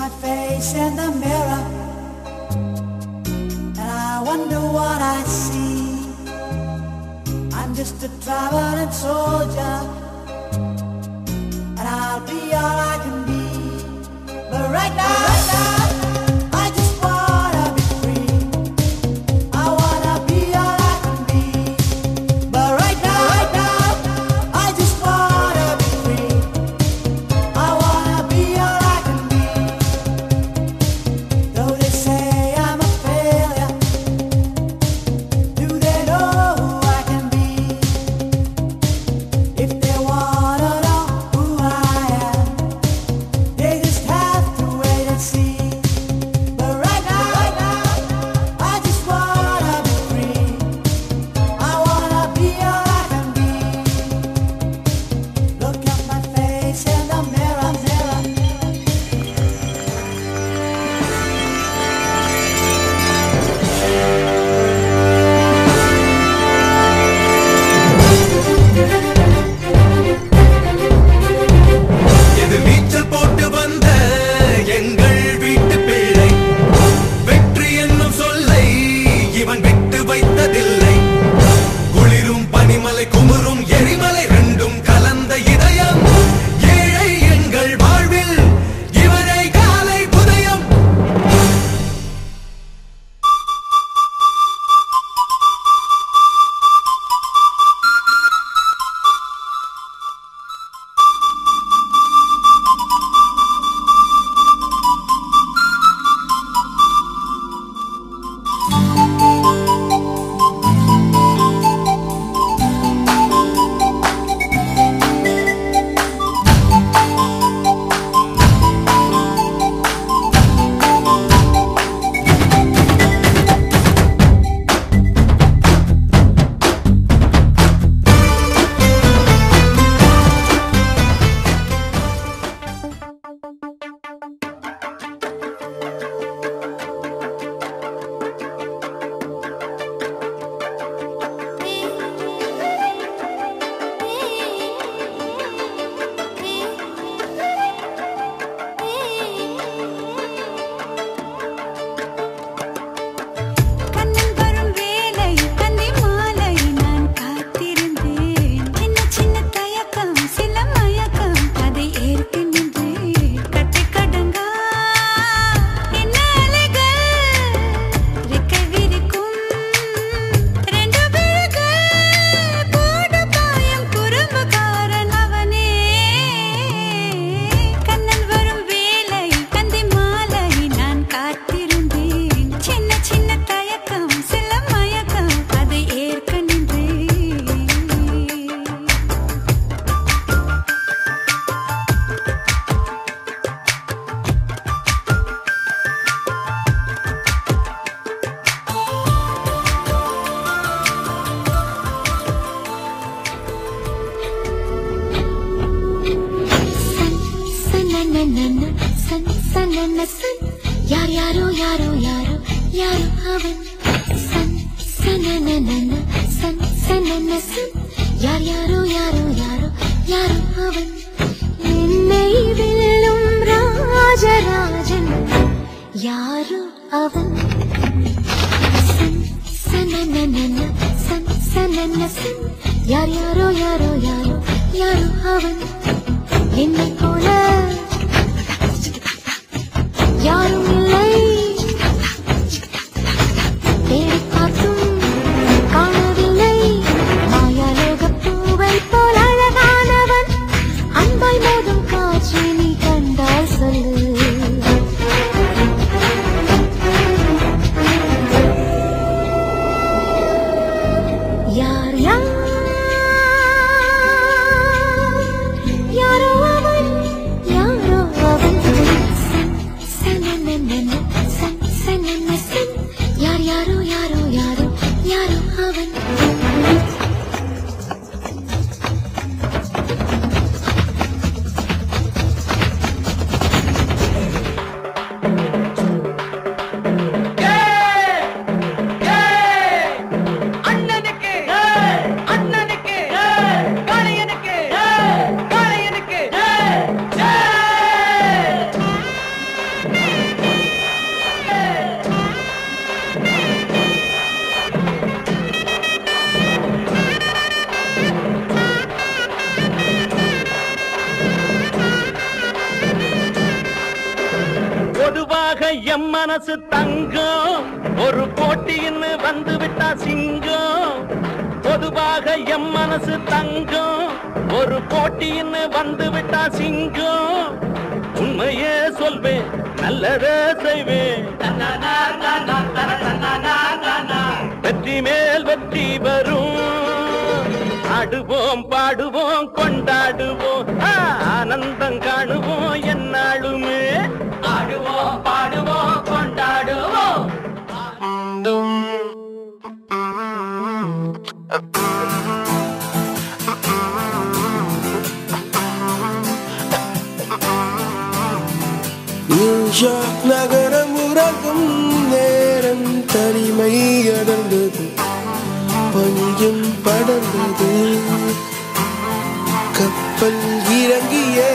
my face in the mirror and I wonder what I see. I'm just a traveling soldier and I'll be all I can be. But right now, I just wanna be free. I wanna be all I can be. But right now, I just wanna be free. I wanna be all I can be. Though they say I'm a failure, do they know who I can be? If they wanna know who I am, they just have to wait and see. But right now, I just wanna be free. I wanna be all I can be. Look at my face in the mirror. இது நீச்சல் போட்டு வந்த எங்கள் வீட்டு பிள்ளை, வெற்றி என்னும் சொல்லை இவன் விட்டு வைத்ததில்லை. குளிரும் பனிமலை குமுறும் எரிமலை ரெண்டும் கலந்த இதயம், ஏழை எங்கள் வாழ்வில் இவனை காலை புதயம். கண்ணன் வரும் வேலை கந்தி மாலை நான் காத்திருந்தேன். சின்ன சின்ன தயக்கம் சில மயக்கம் அதை ஏற்று நின்றேன். கட்டி கடங்கா என்ன அலைகள் ரெக்கை விரிக்கும் ரெண்டு விழிகள் கூட பாயும் குறும்புக்காரன் அவனே. கண்ணன் வரும் வேலை கந்தி மாலை நான் காத்திருந்தேன். சின்ன சின்ன தயக்கம் சில மயக்கம் அதை ஏற்க நின்றேன். சன்னன்னன்ன சன் சன்னன்ன சன் யார் யாரோ யாரோ யாரோ யாரோ அவன். சன் சன்னன்னன்ன சன் சன்னன்ன சன் யார் யாரோ யாரோ யாரோ யாரோ அவன். என்னை வெல்லும் ராஜராஜன் யாரோ அவன். சன் சன்னன்னன்ன சன் சன்னன்ன சன் யார் யாரோ யாரோ யாரோ யாரோ அவன். என்னை போல யாரும் இல்லை, தேடி பார்த்தும் காணவில்லை. மாயாலோகப் பூவைப் போல் அழகானவன், அன்பாய் மோதும் காட்சி நீ கண்டால் சொல்லு. யார் யார் யாரோ அவன் யாரோ அவன். சன் சன்னன்ன பொதுவாக எம் மனசு தங்கம் ஒரு போட்டின்னு வந்து விட்டா சிங்கம் பொதுவாக எம் மனசு தங்கம் ஒரு போட்டின்னு வந்து விட்டா சிங்கம் உண்மையே சொல்வேன் நல்லதே செய்வேன் வெற்றி மேல் வெற்றி வரும் ஆடுவோம் பாடுவோம் கொண்டாடுவோம் ஆனந்தம் காணுவோம் என்னாலுமே ஆடுவோம் பாடுவோம் கொண்டாடுவோம் நியூயார்க் நகரம் உறங்கும் நேரம் தனிமை அடர்ந்தது பனியும் படர்ந்தது கப்பல் இறங்கியே